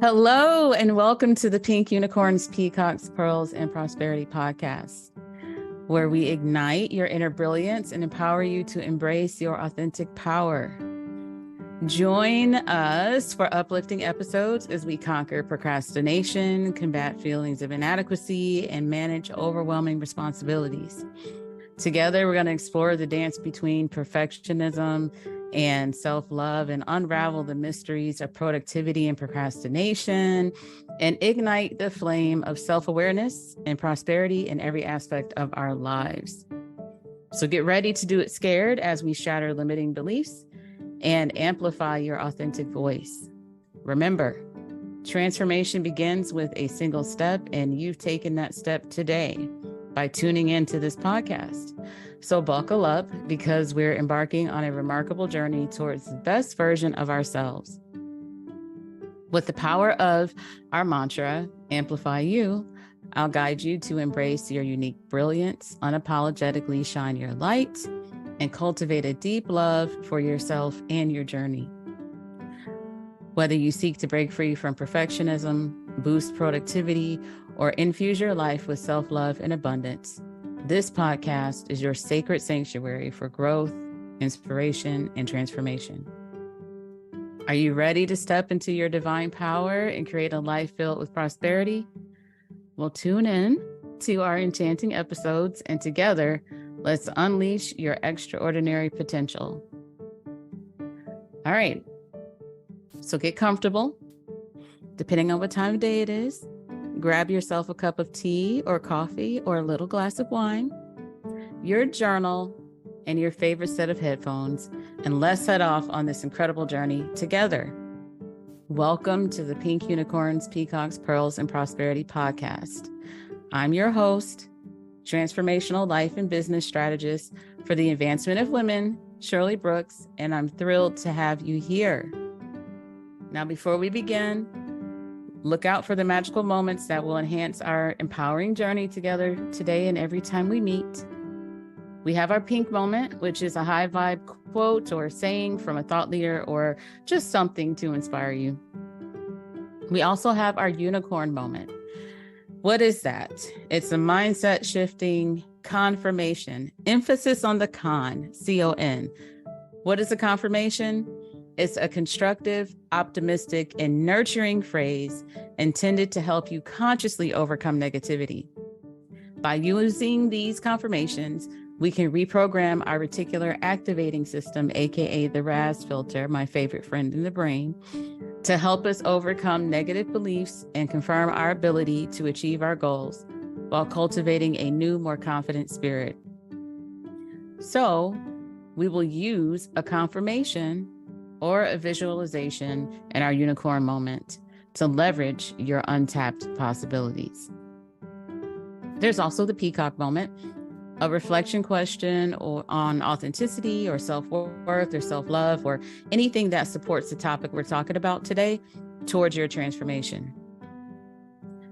Hello, and welcome to the Pink Unicorns, Peacocks, Pearls, and Prosperity podcast, where we ignite your inner brilliance and empower you to embrace your authentic power. Join us for uplifting episodes as we conquer procrastination, combat feelings of inadequacy, and manage overwhelming responsibilities. Together, we're going to explore the dance between perfectionism and self-love and unravel the mysteries of productivity and procrastination and ignite the flame of self-awareness and prosperity in every aspect of our lives. So get ready to do it scared as we shatter limiting beliefs and amplify your authentic voice. Remember, transformation begins with a single step, and you've taken that step today by tuning into this podcast. So buckle up, because we're embarking on a remarkable journey towards the best version of ourselves. With the power of our mantra, Amplify You, I'll guide you to embrace your unique brilliance, unapologetically shine your light, and cultivate a deep love for yourself and your journey. Whether you seek to break free from perfectionism, boost productivity, or infuse your life with self-love and abundance, this podcast is your sacred sanctuary for growth, inspiration, and transformation. Are you ready to step into your divine power and create a life filled with prosperity? Well, tune in to our enchanting episodes, and together, let's unleash your extraordinary potential. All right, so get comfortable. Depending on what time of day it is, grab yourself a cup of tea or coffee or a little glass of wine, your journal, and your favorite set of headphones, and let's head off on this incredible journey together. Welcome to the Pink Unicorns, Peacocks, Pearls, and Prosperity podcast. I'm your host, transformational life and business strategist for the advancement of women, Shirley Brooks, and I'm thrilled to have you here. Now, before we begin, look out for the magical moments that will enhance our empowering journey together today and every time we meet. We have our pink moment, which is a high vibe quote or saying from a thought leader or just something to inspire you. We also have our unicorn moment. What is that? It's a mindset shifting confirmation, emphasis on the con, C-O-N. What is a confirmation? It's a constructive, optimistic, and nurturing phrase intended to help you consciously overcome negativity. By using these confirmations, we can reprogram our reticular activating system, aka the RAS filter, my favorite friend in the brain, to help us overcome negative beliefs and confirm our ability to achieve our goals while cultivating a new, more confident spirit. So, we will use a confirmation or a visualization in our unicorn moment to leverage your untapped possibilities. There's also the peacock moment, a reflection question on authenticity or self-worth or self-love or anything that supports the topic we're talking about today towards your transformation.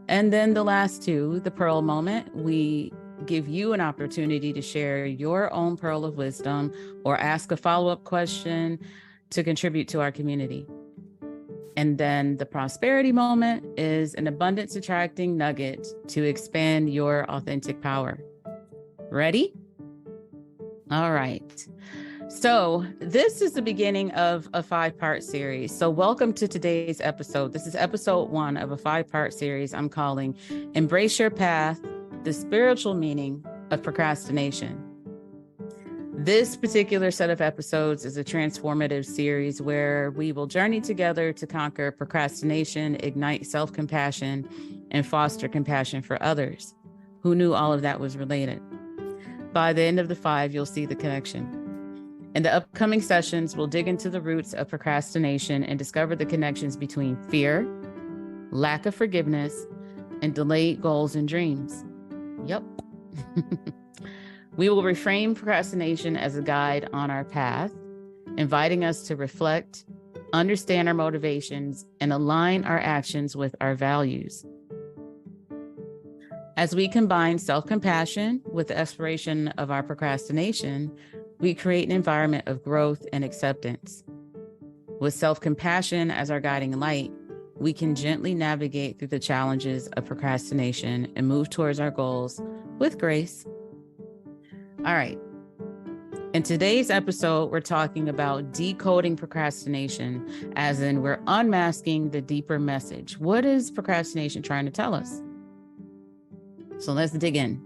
And then the last two, the pearl moment, we give you an opportunity to share your own pearl of wisdom or ask a follow-up question to contribute to our community. And then the prosperity moment is an abundance attracting nugget to expand your authentic power. Ready? All right. So this is the beginning of a 5-part series. So welcome to today's episode. This is episode 1 of a 5-part series I'm calling Embrace Your Path, the Spiritual Meaning of Procrastination. This particular set of episodes is a transformative series where we will journey together to conquer procrastination, ignite self-compassion, and foster compassion for others. Who knew all of that was related? By the end of the 5, you'll see the connection. In the upcoming sessions, we'll dig into the roots of procrastination and discover the connections between fear, lack of forgiveness, and delayed goals and dreams. Yep. We will reframe procrastination as a guide on our path, inviting us to reflect, understand our motivations, and align our actions with our values. As we combine self-compassion with the exploration of our procrastination, we create an environment of growth and acceptance. With self-compassion as our guiding light, we can gently navigate through the challenges of procrastination and move towards our goals with grace. All right. In today's episode, we're talking about decoding procrastination, as in we're unmasking the deeper message. What is procrastination trying to tell us? So let's dig in.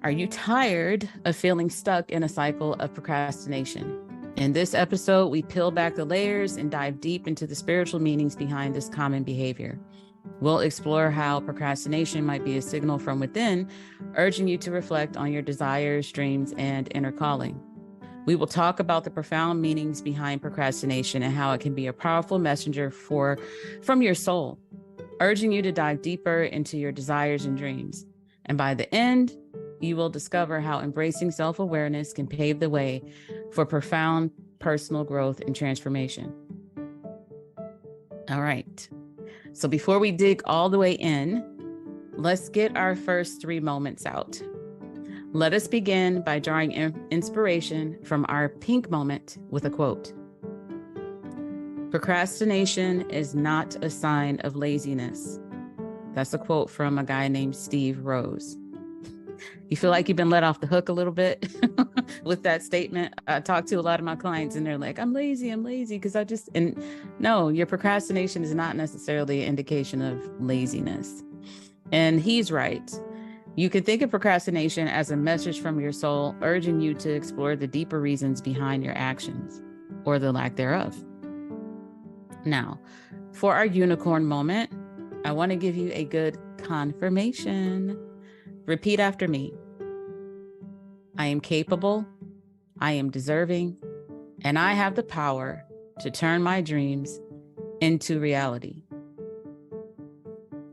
Are you tired of feeling stuck in a cycle of procrastination? In this episode, we peel back the layers and dive deep into the spiritual meanings behind this common behavior. We'll explore how procrastination might be a signal from within, urging you to reflect on your desires, dreams, and inner calling. We will talk about the profound meanings behind procrastination and how it can be a powerful messenger from your soul, urging you to dive deeper into your desires and dreams. And by the end, you will discover how embracing self-awareness can pave the way for profound personal growth and transformation. All right. So before we dig all the way in, let's get our first 3 moments out. Let us begin by drawing inspiration from our pink moment with a quote. Procrastination is not a sign of laziness. That's a quote from a guy named Steve Rose. You feel like you've been let off the hook a little bit with that statement? I talk to a lot of my clients and they're like, I'm lazy because no, your procrastination is not necessarily an indication of laziness. And he's right. You can think of procrastination as a message from your soul, urging you to explore the deeper reasons behind your actions or the lack thereof. Now, for our unicorn moment, I want to give you a good confirmation. Repeat after me. I am capable, I am deserving, and I have the power to turn my dreams into reality.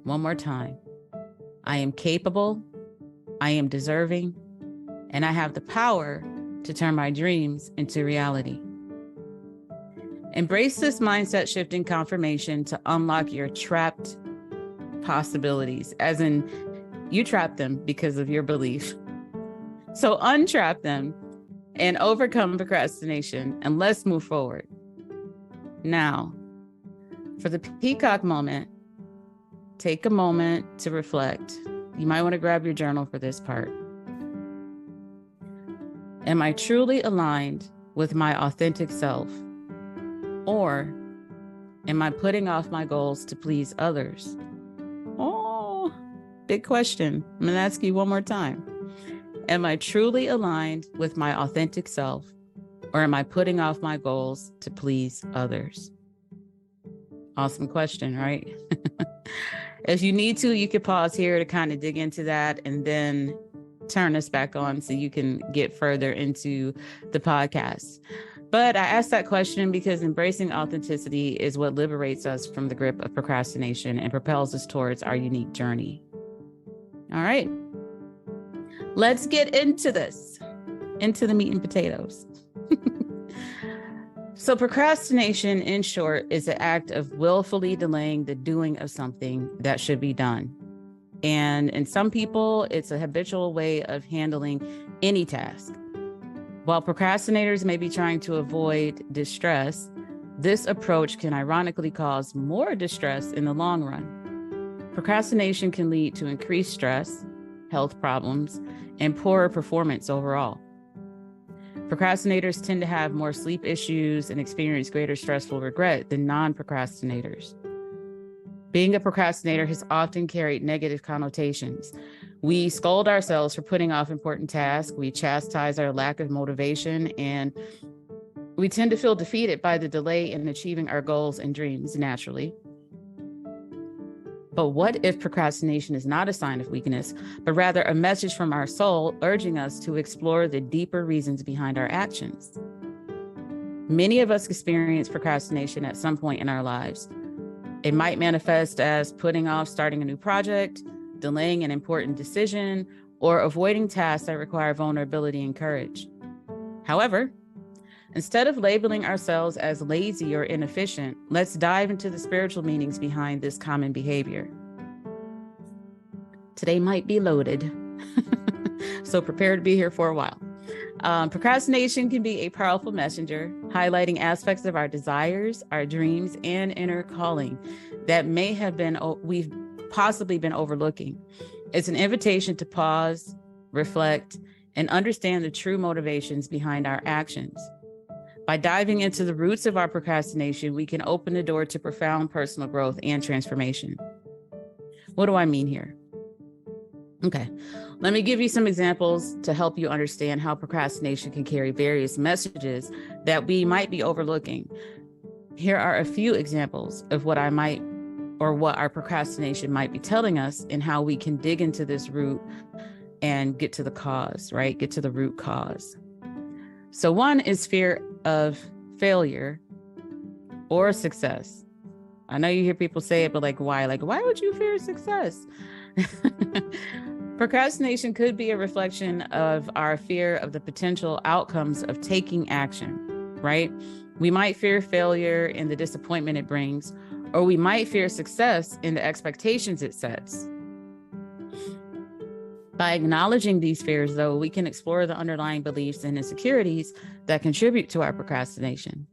One more time. I am capable, I am deserving, and I have the power to turn my dreams into reality. Embrace this mindset shifting confirmation to unlock your trapped possibilities, as in you trapped them because of your belief. So untrap them and overcome procrastination, and let's move forward. Now, for the peacock moment, take a moment to reflect. You might want to grab your journal for this part. Am I truly aligned with my authentic self? Or am I putting off my goals to please others? Oh, big question. I'm going to ask you one more time. Am I truly aligned with my authentic self, or am I putting off my goals to please others? Awesome question, right? If you need to, you could pause here to kind of dig into that and then turn us back on so you can get further into the podcast. But I asked that question because embracing authenticity is what liberates us from the grip of procrastination and propels us towards our unique journey. All right. Let's get into this, into the meat and potatoes. So procrastination, in short, is an act of willfully delaying the doing of something that should be done. And in some people, it's a habitual way of handling any task. While procrastinators may be trying to avoid distress, this approach can ironically cause more distress in the long run. Procrastination can lead to increased stress, health problems, and poorer performance overall. Procrastinators tend to have more sleep issues and experience greater stressful regret than non-procrastinators. Being a procrastinator has often carried negative connotations. We scold ourselves for putting off important tasks, we chastise our lack of motivation, and we tend to feel defeated by the delay in achieving our goals and dreams naturally. But what if procrastination is not a sign of weakness, but rather a message from our soul urging us to explore the deeper reasons behind our actions? Many of us experience procrastination at some point in our lives. It might manifest as putting off starting a new project, delaying an important decision, or avoiding tasks that require vulnerability and courage. However, instead of labeling ourselves as lazy or inefficient, let's dive into the spiritual meanings behind this common behavior. Today might be loaded, so prepare to be here for a while. Procrastination can be a powerful messenger, highlighting aspects of our desires, our dreams, and inner calling that may have been we've possibly been overlooking. It's an invitation to pause, reflect, and understand the true motivations behind our actions. By diving into the roots of our procrastination, we can open the door to profound personal growth and transformation. What do I mean here? Okay, let me give you some examples to help you understand how procrastination can carry various messages that we might be overlooking. Here are a few examples of what our procrastination might be telling us and how we can dig into this root and get to the cause, right? Get to the root cause. So one is fear of failure or success. I know you hear people say it, but why? Why would you fear success? Procrastination could be a reflection of our fear of the potential outcomes of taking action, right? We might fear failure and the disappointment it brings, or we might fear success and the expectations it sets. By acknowledging these fears, though, we can explore the underlying beliefs and insecurities that contribute to our procrastination.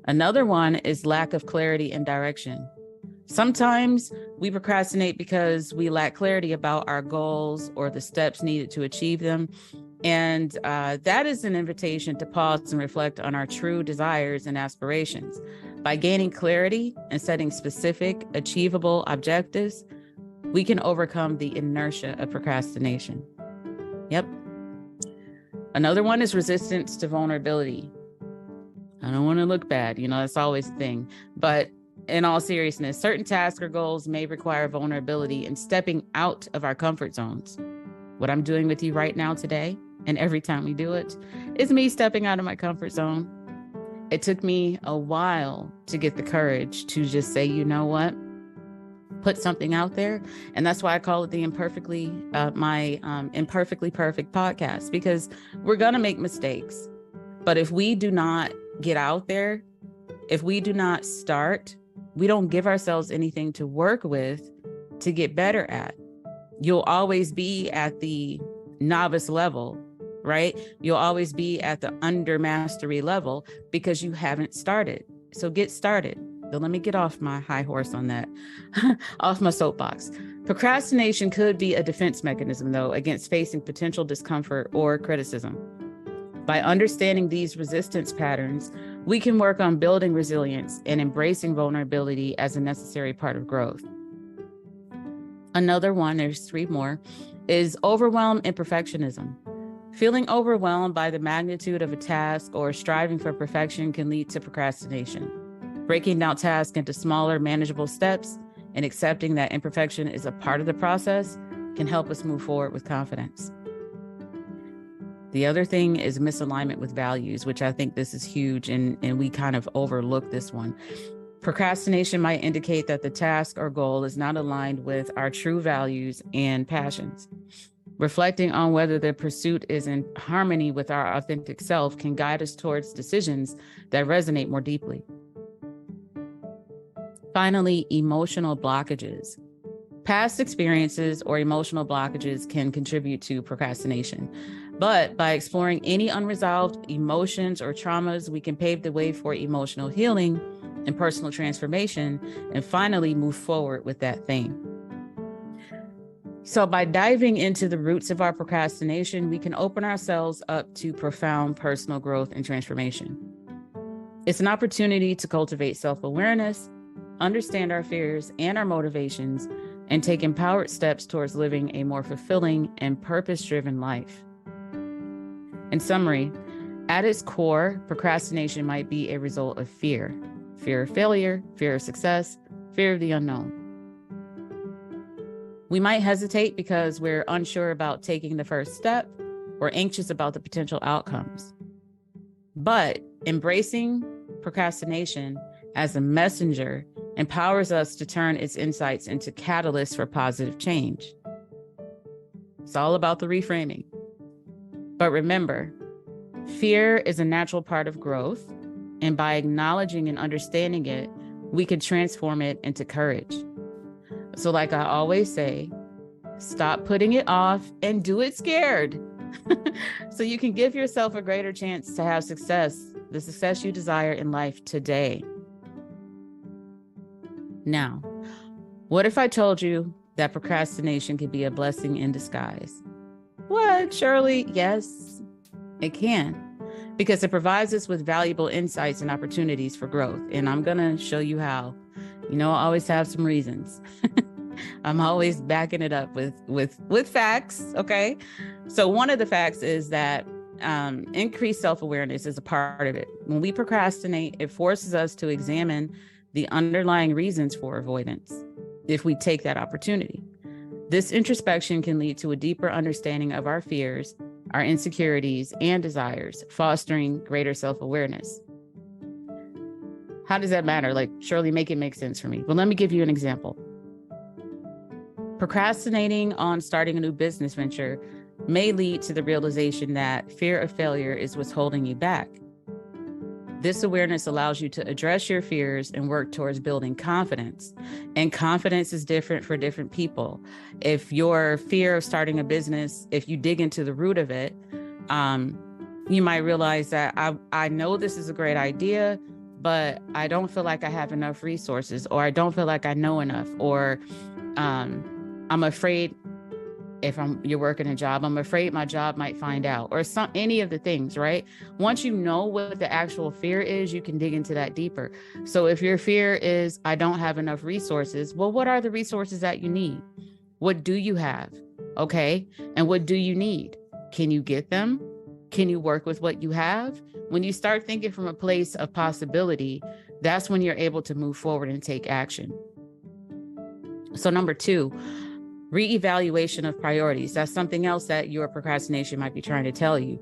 Another one is lack of clarity and direction. Sometimes we procrastinate because we lack clarity about our goals or the steps needed to achieve them. And that is an invitation to pause and reflect on our true desires and aspirations. By gaining clarity and setting specific, achievable objectives, we can overcome the inertia of procrastination. Yep. Another one is resistance to vulnerability. I don't want to look bad, that's always a thing. But in all seriousness, certain tasks or goals may require vulnerability and stepping out of our comfort zones. What I'm doing with you right now today, and every time we do it, is me stepping out of my comfort zone. It took me a while to get the courage to just say, you know what? Put something out there. And that's why I call it the Imperfectly Perfect podcast, because we're going to make mistakes. But if we do not get out there, if we do not start, we don't give ourselves anything to work with to get better at. You'll always be at the novice level, right? You'll always be at the under mastery level because you haven't started. So get started. So let me get off my high horse on that, off my soapbox. Procrastination could be a defense mechanism, though, against facing potential discomfort or criticism. By understanding these resistance patterns, we can work on building resilience and embracing vulnerability as a necessary part of growth. Another one, there's three more, is overwhelm and perfectionism. Feeling overwhelmed by the magnitude of a task or striving for perfection can lead to procrastination. Breaking down tasks into smaller, manageable steps and accepting that imperfection is a part of the process can help us move forward with confidence. The other thing is misalignment with values, which I think this is huge, and we kind of overlook this one. Procrastination might indicate that the task or goal is not aligned with our true values and passions. Reflecting on whether the pursuit is in harmony with our authentic self can guide us towards decisions that resonate more deeply. Finally, emotional blockages. Past experiences or emotional blockages can contribute to procrastination. But by exploring any unresolved emotions or traumas, we can pave the way for emotional healing and personal transformation, and finally move forward with that thing. So by diving into the roots of our procrastination, we can open ourselves up to profound personal growth and transformation. It's an opportunity to cultivate self-awareness, understand our fears and our motivations, and take empowered steps towards living a more fulfilling and purpose-driven life. In summary, at its core, procrastination might be a result of fear of failure, fear of success, fear of the unknown. We might hesitate because we're unsure about taking the first step or anxious about the potential outcomes. But embracing procrastination as a messenger empowers us to turn its insights into catalysts for positive change. It's all about the reframing. But remember, fear is a natural part of growth, and by acknowledging and understanding it, we can transform it into courage. So like I always say, stop putting it off and do it scared. so you can give yourself a greater chance to have success, the success you desire in life today. Now, what if I told you that procrastination can be a blessing in disguise? What, Shirley? Yes, it can, because it provides us with valuable insights and opportunities for growth. And I'm going to show you how. I always have some reasons. I'm always backing it up with facts. Okay. So one of the facts is that increased self-awareness is a part of it. When we procrastinate, it forces us to examine the underlying reasons for avoidance if we take that opportunity. This introspection can lead to a deeper understanding of our fears, our insecurities, and desires, fostering greater self-awareness. How does that matter? Like, Shirley, make it make sense for me. Well, let me give you an example. Procrastinating on starting a new business venture may lead to the realization that fear of failure is what's holding you back. This awareness allows you to address your fears and work towards building confidence. And confidence is different for different people. If your fear of starting a business, if you dig into the root of it, you might realize that I know this is a great idea, but I don't feel like I have enough resources, or I don't feel like I know enough, or I'm afraid if you're working a job, I'm afraid my job might find out, or any of the things, right? Once you know what the actual fear is, you can dig into that deeper. So if your fear is, I don't have enough resources, well, what are the resources that you need? What do you have? Okay. And what do you need? Can you get them? Can you work with what you have? When you start thinking from a place of possibility, that's when you're able to move forward and take action. So number 2, reevaluation of priorities. That's something else that your procrastination might be trying to tell you.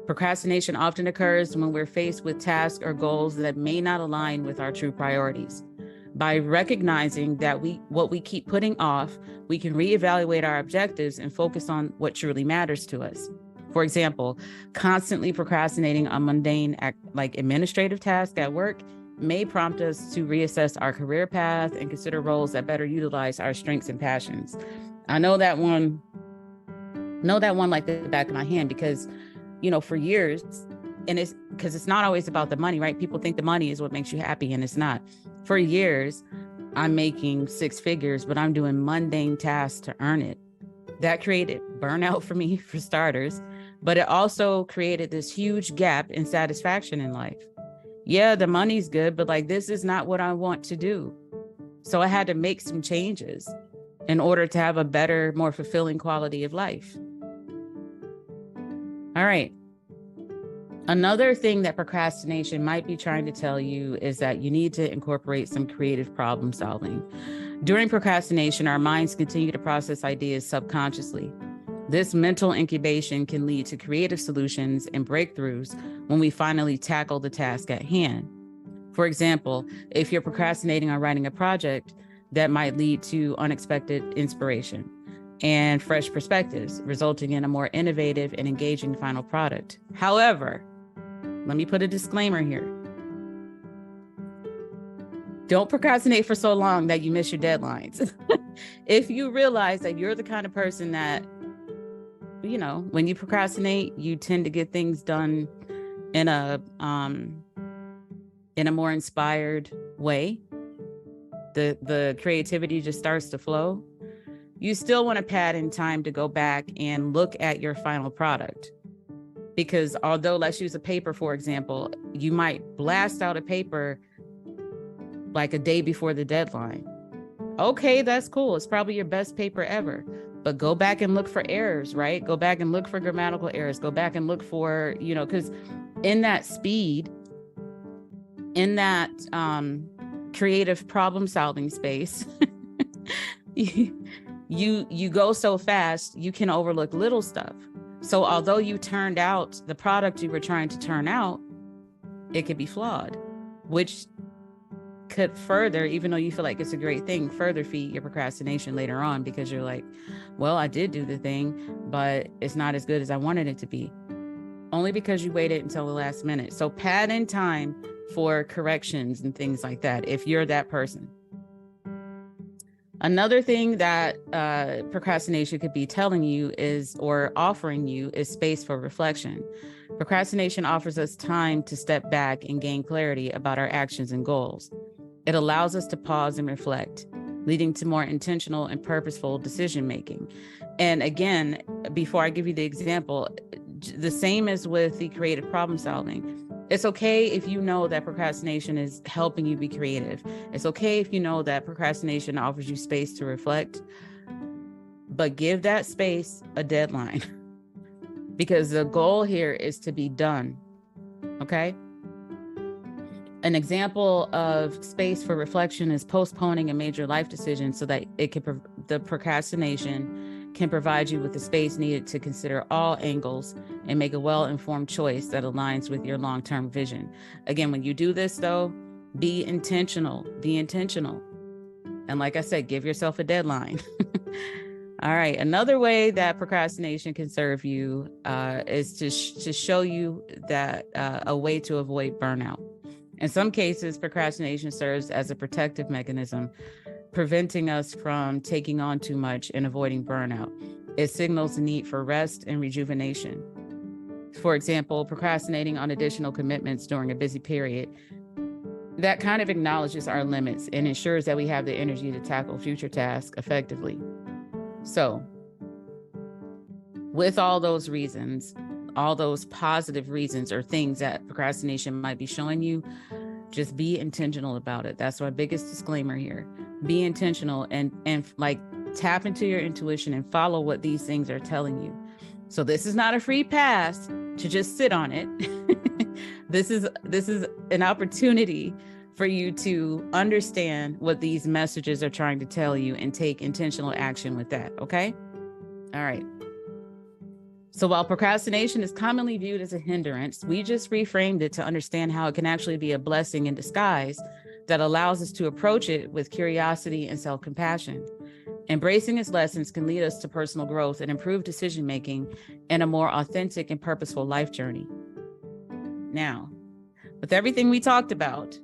Procrastination often occurs when we're faced with tasks or goals that may not align with our true priorities. By recognizing that what we keep putting off, we can reevaluate our objectives and focus on what truly matters to us. For example, constantly procrastinating on mundane like administrative tasks at work may prompt us to reassess our career path and consider roles that better utilize our strengths and passions. I know that one like the back of my hand, because, for years, and it's because it's not always about the money, right? People think the money is what makes you happy, and it's not. For years, I'm making 6 figures, but I'm doing mundane tasks to earn it. That created burnout for me, for starters, but it also created this huge gap in satisfaction in life. Yeah, the money's good, but this is not what I want to do. So I had to make some changes in order to have a better, more fulfilling quality of life. All right. Another thing that procrastination might be trying to tell you is that you need to incorporate some creative problem solving. During procrastination, our minds continue to process ideas subconsciously. This mental incubation can lead to creative solutions and breakthroughs when we finally tackle the task at hand. For example, if you're procrastinating on writing a project, that might lead to unexpected inspiration and fresh perspectives, resulting in a more innovative and engaging final product. However, let me put a disclaimer here. Don't procrastinate for so long that you miss your deadlines. If you realize that you're the kind of person that, when you procrastinate, you tend to get things done in a more inspired way, the creativity just starts to flow. You still want to pad in time to go back and look at your final product. Because although, let's use a paper, for example, you might blast out a paper like a day before the deadline. Okay, that's cool. It's probably your best paper ever. But go back and look for errors, right? Go back and look for grammatical errors. Go back and look for, because in that speed, in that creative problem solving space, you go so fast, you can overlook little stuff. So although you turned out the product you were trying to turn out, it could be flawed, which could further, even though you feel like it's a great thing, further feed your procrastination later on, because you're like, well, I did do the thing, but it's not as good as I wanted it to be. Only because you waited until the last minute. So pad in time for corrections and things like that, if you're that person. Another thing that procrastination could be telling you is, or offering you, is space for reflection. Procrastination offers us time to step back and gain clarity about our actions and goals. It allows us to pause and reflect, leading to more intentional and purposeful decision making. And again, before I give you the example, the same as with the creative problem solving. It's okay if you know that procrastination is helping you be creative. It's okay if you know that procrastination offers you space to reflect, but give that space a deadline because the goal here is to be done. Okay. An example of space for reflection is postponing a major life decision so that the procrastination can provide you with the space needed to consider all angles and make a well-informed choice that aligns with your long-term vision. Again, when you do this though, be intentional. And like I said, give yourself a deadline. All right. Another way that procrastination can serve you is to show you that a way to avoid burnout. In some cases, procrastination serves as a protective mechanism, preventing us from taking on too much and avoiding burnout. It signals the need for rest and rejuvenation. For example, procrastinating on additional commitments during a busy period, that kind of acknowledges our limits and ensures that we have the energy to tackle future tasks effectively. So, with all those reasons, all those positive reasons or things that procrastination might be showing you, just be intentional about it. That's my biggest disclaimer here. Be intentional and like tap into your intuition and follow what these things are telling you. So this is not a free pass to just sit on it. This is an opportunity for you to understand what these messages are trying to tell you and take intentional action with that. Okay. All right. So while procrastination is commonly viewed as a hindrance, we just reframed it to understand how it can actually be a blessing in disguise that allows us to approach it with curiosity and self-compassion. Embracing its lessons can lead us to personal growth and improved decision-making and a more authentic and purposeful life journey. Now, with everything we talked about,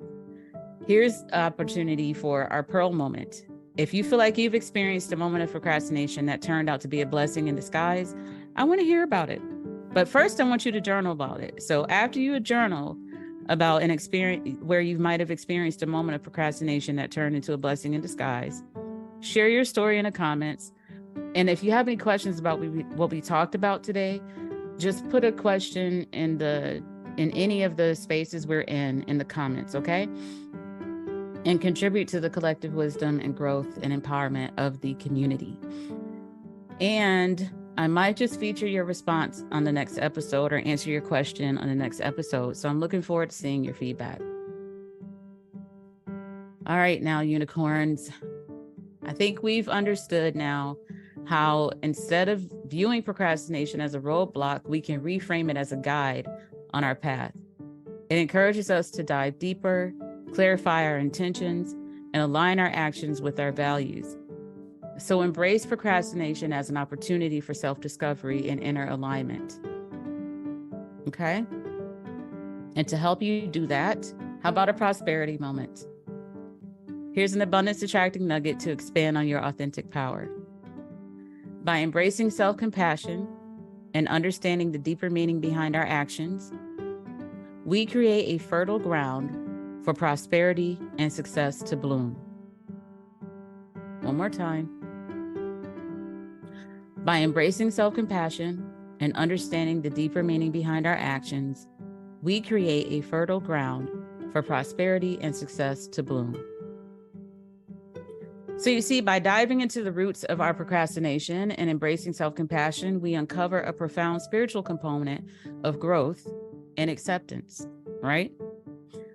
here's an opportunity for our Pearl moment. If you feel like you've experienced a moment of procrastination that turned out to be a blessing in disguise, I want to hear about it. But first, I want you to journal about it. So after you journal about an experience where you might have experienced a moment of procrastination that turned into a blessing in disguise, share your story in the comments. And if you have any questions about what we talked about today, just put a question in any of the spaces we're in the comments, okay? And contribute to the collective wisdom and growth and empowerment of the community. And I might just feature your response on the next episode or answer your question on the next episode. So I'm looking forward to seeing your feedback. All right, now unicorns, I think we've understood now how instead of viewing procrastination as a roadblock, we can reframe it as a guide on our path. It encourages us to dive deeper, clarify our intentions, and align our actions with our values. So embrace procrastination as an opportunity for self-discovery and inner alignment. Okay? And to help you do that, how about a prosperity moment? Here's an abundance attracting nugget to expand on your authentic power. By embracing self-compassion and understanding the deeper meaning behind our actions, we create a fertile ground for prosperity and success to bloom. One more time. By embracing self-compassion and understanding the deeper meaning behind our actions, we create a fertile ground for prosperity and success to bloom. So you see, by diving into the roots of our procrastination and embracing self-compassion, we uncover a profound spiritual component of growth and acceptance, right?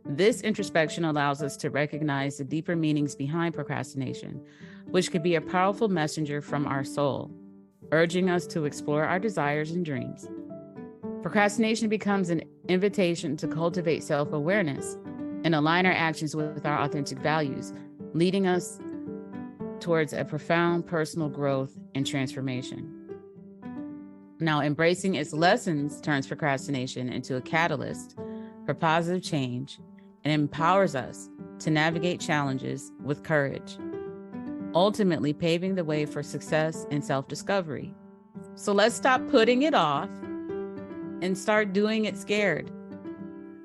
This introspection allows us to recognize the deeper meanings behind procrastination, which could be a powerful messenger from our soul, urging us to explore our desires and dreams. Procrastination becomes an invitation to cultivate self-awareness and align our actions with our authentic values, leading us towards a profound personal growth and transformation. Now, embracing its lessons turns procrastination into a catalyst for positive change and empowers us to navigate challenges with courage. ultimately paving the way for success and self-discovery. So let's stop putting it off and start doing it scared.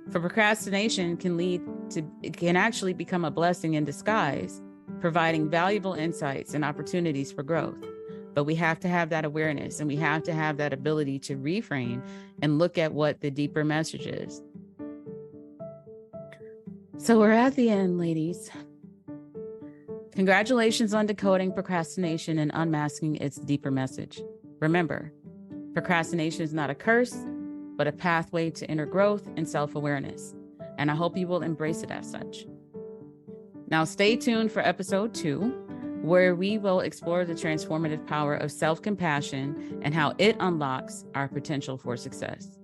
For procrastination can actually become a blessing in disguise, providing valuable insights and opportunities for growth. But we have to have that awareness, and we have to have that ability to reframe and look at what the deeper message is. So we're at the end, ladies. Congratulations on decoding procrastination and unmasking its deeper message. Remember, procrastination is not a curse, but a pathway to inner growth and self-awareness. And I hope you will embrace it as such. Now, stay tuned for episode 2, where we will explore the transformative power of self-compassion and how it unlocks our potential for success.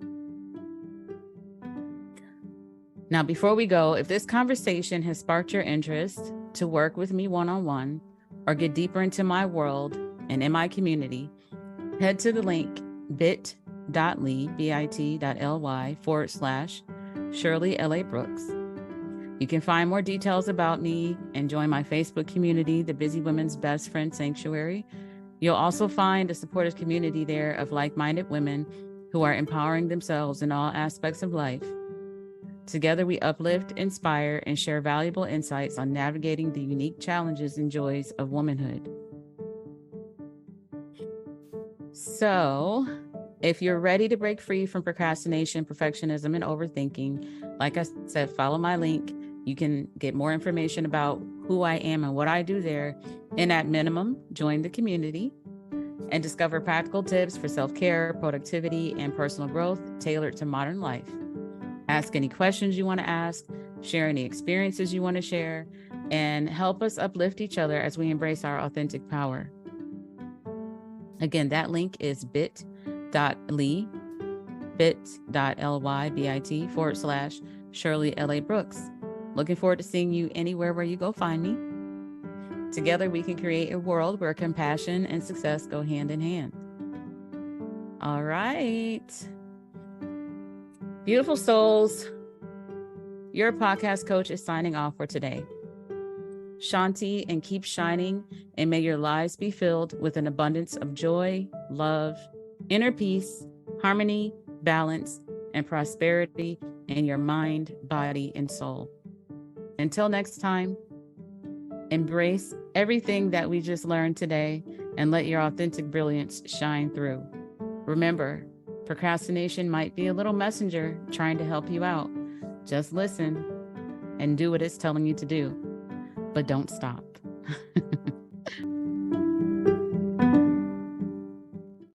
Now, before we go, if this conversation has sparked your interest to work with me one-on-one or get deeper into my world and in my community, head to the link bit.ly/Shirley L.A. Brooks. You can find more details about me and join my Facebook community, the Busy Women's Best Friend Sanctuary. You'll also find a supportive community there of like-minded women who are empowering themselves in all aspects of life. Together, we uplift, inspire, and share valuable insights on navigating the unique challenges and joys of womanhood. So, if you're ready to break free from procrastination, perfectionism, and overthinking, like I said, follow my link. You can get more information about who I am and what I do there. And at minimum, join the community and discover practical tips for self-care, productivity, and personal growth tailored to modern life. Ask any questions you want to ask, share any experiences you want to share, and help us uplift each other as we embrace our authentic power. Again, that link is bit.ly/Shirley L.A. Brooks. Looking forward to seeing you anywhere where you go find me. Together, we can create a world where compassion and success go hand in hand. All right. Beautiful souls, your podcast coach is signing off for today. Shanti, and keep shining, and may your lives be filled with an abundance of joy, love, inner peace, harmony, balance, and prosperity in your mind, body, and soul. Until next time, embrace everything that we just learned today and let your authentic brilliance shine through. Remember, procrastination might be a little messenger trying to help you out. Just listen and do what it's telling you to do, but don't stop.